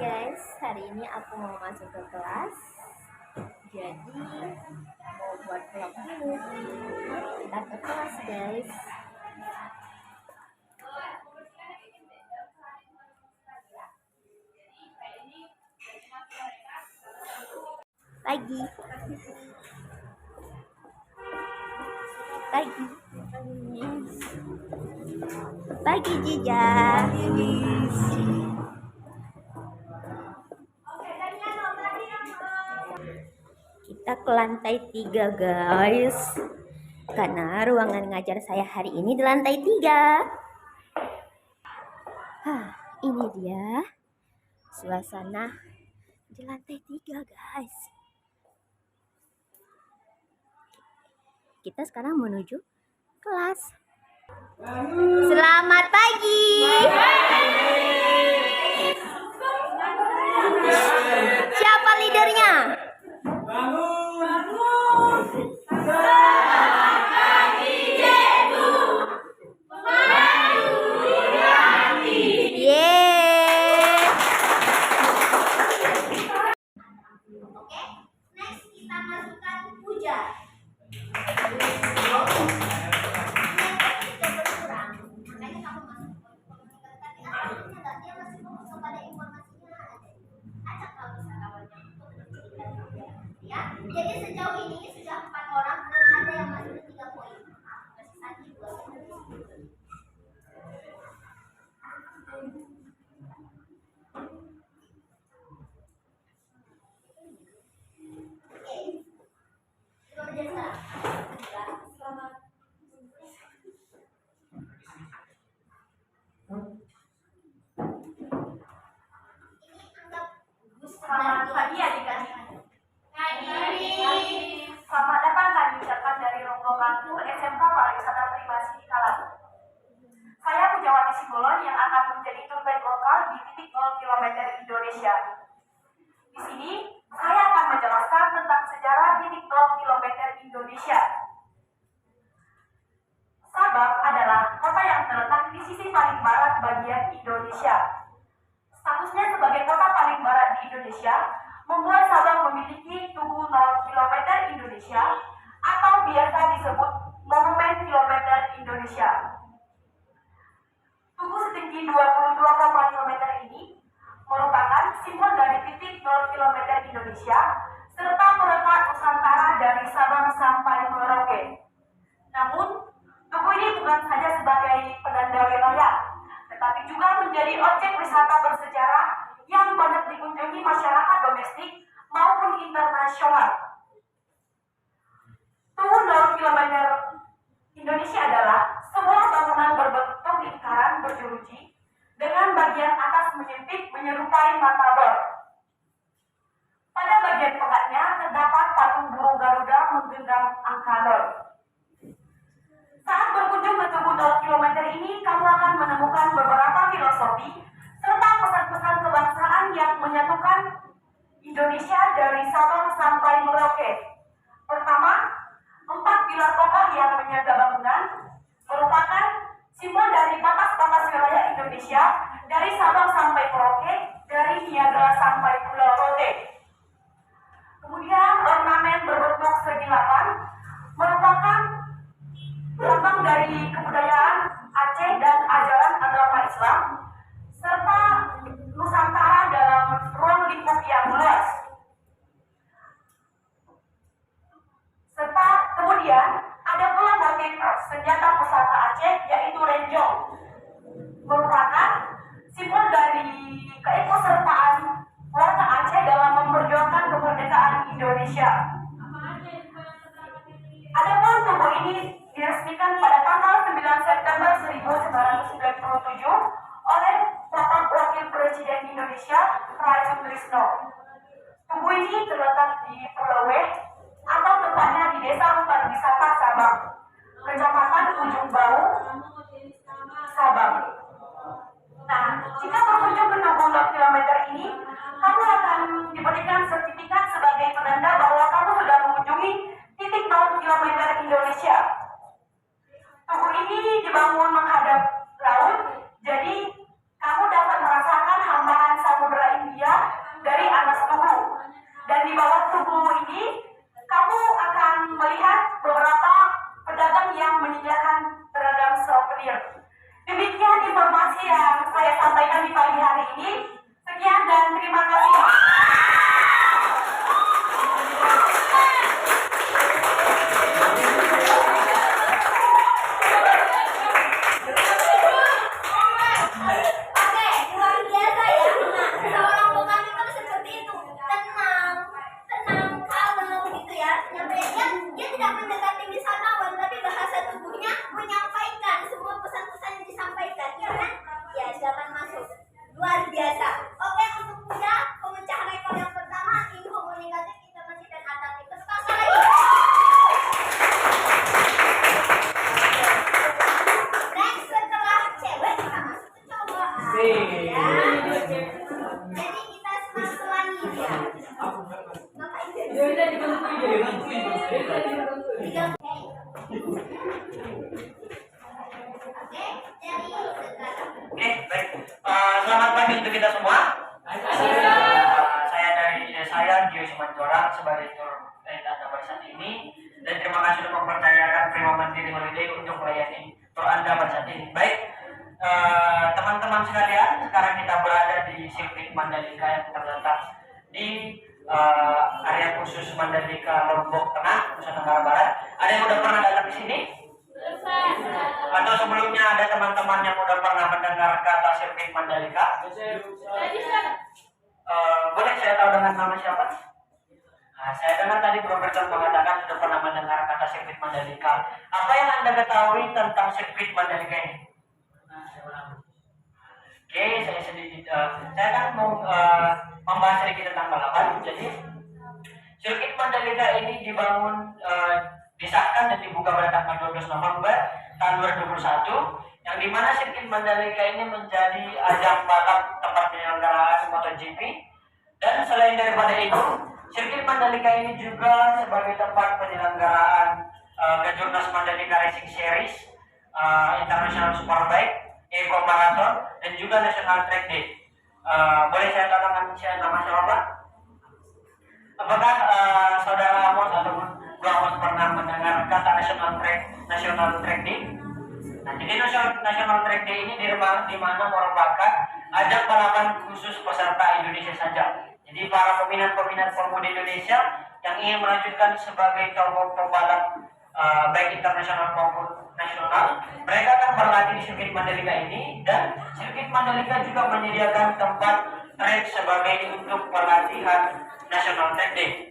Guys, hari ini aku mau masuk ke kelas. Jadi mau buat vlog dulu. Kita ke kelas, guys. Pagi. Pagi. Pagi, Jija. Kita ke lantai 3, guys. Karena ruangan ngajar saya hari ini di lantai 3. Ini dia suasana di lantai 3, guys. Kita sekarang menuju kelas. Selamat pagi. Siapa leadernya? Jadi sejauh ini sudah 4 orang, ada yang masuk ke 3 poin. Masih satu 2. Oke. Kita belajar sekarang. Selamat. Ini anggap Selamat pagi adik-adik. Selamat datang kami ucapkan dari rombongan tur SMK Pariwisata Privasi di Kalam. Saya Pujawati Simbolon yang akan menjadi tour guide lokal di titik 0 km Indonesia. Di sini saya akan menjelaskan tentang sejarah titik 0 km Indonesia. Sabang adalah kota yang terletak di sisi paling barat bagian Indonesia. Statusnya sebagai kota paling barat di Indonesia membuat Sabang memiliki tugu 0 km Indonesia atau biasa disebut Monumen Kilometer Indonesia. Tugu setinggi 22,5 km ini merupakan simbol dari titik 0 km Indonesia serta merekat Nusantara dari Sabang sampai Merauke. Namun, tugu ini bukan saja sebagai penanda wilayah, tetapi juga menjadi objek wisata bersejarah yang banyak dikunjungi masyarakat domestik maupun internasional. Tugu 0 km Indonesia adalah sebuah bangunan berbentuk lingkaran berjeruji dengan bagian atas menyempit menyerupai matador. Pada bagian pegaknya terdapat patung burung Garuda menggenggam angka 0. Saat berkunjung ke Tugu 0 km ini, kamu akan menemukan beberapa filosofi serta pesan-pesan kebangsaan yang menyatukan Indonesia dari Sabang sampai Merauke. Pertama, 4 pilar kokoh yang menyangga bangunan merupakan simbol dari batas-batas wilayah Indonesia dari Sabang sampai Merauke, dari Niagara sampai Pulau Rote. Kemudian ornamen berbentuk segi 8 merupakan lambang dari kebudayaan Aceh dan ajaran agama Islam serta Nusantara dalam ruang lingkup yang luas. Serta kemudian ada pula motif senjata pusaka Aceh yaitu renjong, merupakan simbol dari keikutsertaan warga Aceh dalam memperjuangkan kemerdekaan Indonesia. Adapun tugu ini diresmikan pada tanggal 9 September 1997 oleh Bapak Wakil Presiden Indonesia Raja Sutrisno. Tugu ini terletak di Pulau Weh atau tepatnya di Desa Hutan Wisata Sabang, Kecamatan Ujung Bau, Sabang. Nah, jika berkunjung ke Tugu 0 km ini, kamu akan diberikan sertifikat sebagai penanda bahwa kamu sudah mengunjungi titik 0 km Indonesia. Tugu ini dibangun menghadap laut, jadi kamu dapat merasakan hamparan Samudra India ini kamu akan melihat beberapa pedagang yang menyediakan beragam souvenir. Demikian informasi yang saya sampaikan di pagi hari ini. Sekian dan terima kasih. Oke, luar biasa ya. Nah, seorang pemandu kan seperti itu, tenang, kalem gitu ya. Nyampainya dia tidak mendekati wisatawan, tapi bahasa tubuhnya menyampaikan semua pesan-pesan yang disampaikan, ya kan? Ya, silakan masuk. Luar biasa. Oke, untuk Bunda, pemecah rekor yang pertama, ini komunikatif, intimasi dan atletik. Tepuk tangan lagi. Next, setelah cewek kita masuk ke cowok. Ya. Jadi kita selang-selangi ya. Ngapain sih? Tiga. Oke, jadi sekarang. Oke, baik. Selamat pagi untuk kita semua. Saya Gio Simanjorang sebagai tour guide Anda pada saat ini, dan terima kasih sudah mempercayakan Prima Mandiri Holiday untuk melayani tour Anda pada saat ini. Baik, teman-teman sekalian, sekarang kita berada di sirkuit Mandalika yang terletak di area khusus Mandalika Lombok Tengah, Nusa Tenggara Barat. Ada yang udah pernah datang di sini? Atau sebelumnya ada teman-teman yang udah pernah mendengar kata sirkuit Mandalika? Boleh saya tahu dengan nama siapa? Nah, saya dengar tadi Bro Berton mengatakan sudah pernah mendengar kata sirkuit Mandalika. Apa yang Anda ketahui tentang sirkuit Mandalika ini? Oke, saya sedikit, saya kan mau membahas sedikit tentang balapan. Jadi, sirkuit Mandalika ini dibangun, disahkan dan dibuka pada tanggal 12 November tahun 2021, yang dimana sirkuit Mandalika ini menjadi ajang balap tempat penyelenggaraan MotoGP. Dan selain daripada itu, sirkuit Mandalika ini juga sebagai tempat penyelenggaraan Kejurnas Mandalika Racing Series, International Superbike, Eco Marathon, dan juga National Track Day. Boleh saya tahu dengan nama siapa? Apakah saudara Amos ataupun Bro Amos pernah mendengar kata National Track Day? Nah, jadi National Track Day ini di mana merupakan ajang balapan khusus peserta Indonesia saja. Jadi para peminat-peminat Formula Indonesia yang ingin melanjutkan sebagai tokoh pembalap baik internasional maupun nasional, mereka akan berlatih di sirkuit Mandalika ini, dan sirkuit Mandalika juga menyediakan tempat track sebagai untuk pelatihan National Track Day.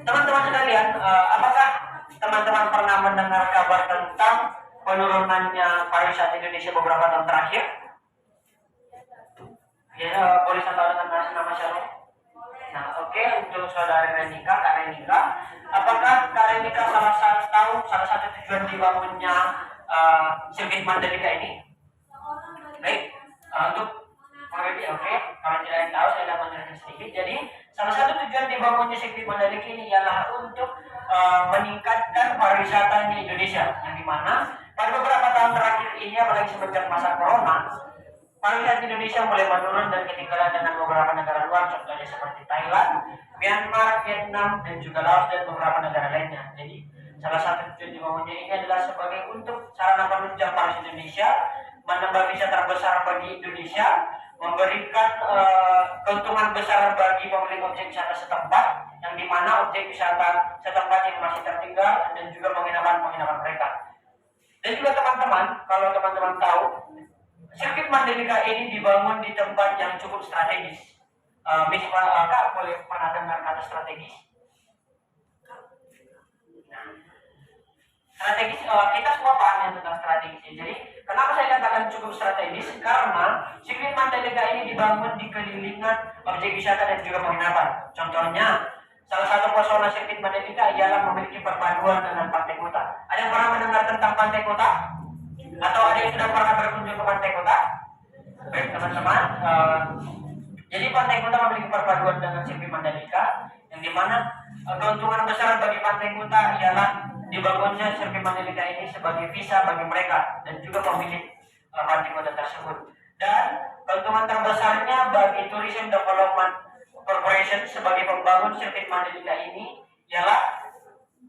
Teman-teman sekalian, apakah teman-teman pernah mendengar kabar tentang penurunannya pariwisata Indonesia beberapa tahun terakhir? Ya, boleh saya tahu dengan nama siapa? Nah, oke, untuk saudara Renika, Kak Renika, apakah Kak Renika salah satu tujuan dibangunnya sirkuit Mandalika ini? Baik, untuk mengerti, oke, kalau tidak yang tahu saya akan menjelaskan sedikit. Jadi, salah satu tujuan dibangunnya sirkuit Mandalika ini ialah untuk meningkatkan pariwisata di Indonesia, yang dimana pada beberapa tahun terakhir ini, apalagi semenjak masa corona, pariwisata Indonesia mulai menurun dan ketinggalan dengan beberapa negara luar, contohnya seperti Thailand, Myanmar, Vietnam, dan juga Laos, dan beberapa negara lainnya. Jadi, salah satu tujuan dibangunnya ini adalah sebagai untuk sarana penunjang pariwisata Indonesia, menambah visa terbesar bagi Indonesia, memberikan keuntungan besar bagi pemilik objek wisata setempat, yang dimana objek wisata setempat yang masih tertinggal, dan juga penginapan mereka. Dan juga teman-teman, kalau teman-teman tahu, sirkuit Mandalika ini dibangun di tempat yang cukup strategis. Kak, boleh pernah dengar kata strategis? Strategis, kita semua paham tentang strategis. Jadi, kenapa saya katakan cukup strategis? Karena sirkuit Mandalika ini dibangun di kelilingan objek wisata dan juga penginapan. Contohnya, salah satu pesona sirkuit Mandalika ialah memiliki perpaduan dengan Pantai Kuta. Ada yang pernah mendengar tentang Pantai Kuta? Atau ada yang sudah pernah berkunjung ke Pantai Kuta? Baik teman-teman, jadi Pantai Kuta memiliki perpaduan dengan sirkuit Mandalika, yang dimana keuntungan besar bagi Pantai Kuta ialah dibangunnya sirkuit Mandalika ini sebagai visa bagi mereka dan juga pemilik Pantai Kuta tersebut. Dan keuntungan terbesarnya bagi Tourism Development Corporation Corporation sebagai pembangun sirkuit Mandalika ini ialah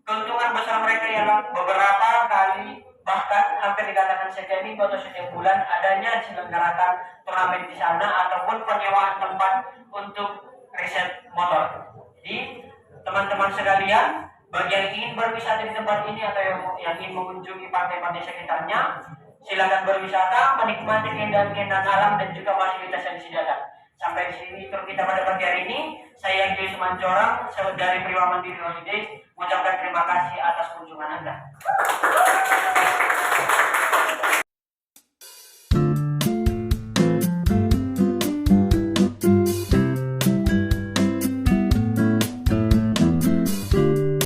keuntungan besar mereka ialah beberapa kali bahkan hampir dikatakan setiap minggu atau setiap bulan adanya diselenggarakan turnamen di sana ataupun penyewaan tempat untuk riset motor. Jadi teman-teman sekalian, bagi yang ingin berwisata di tempat ini atau yang ingin mengunjungi pantai-pantai sekitarnya, silakan berwisata, menikmati keindahan-keindahan alam dan juga fasilitas yang disediakan. Sampai di sini tur kita pada pagi hari ini. Saya Joy Sumancorang dari Priwa Mandiri Holidays mengucapkan terima kasih atas kunjungan Anda.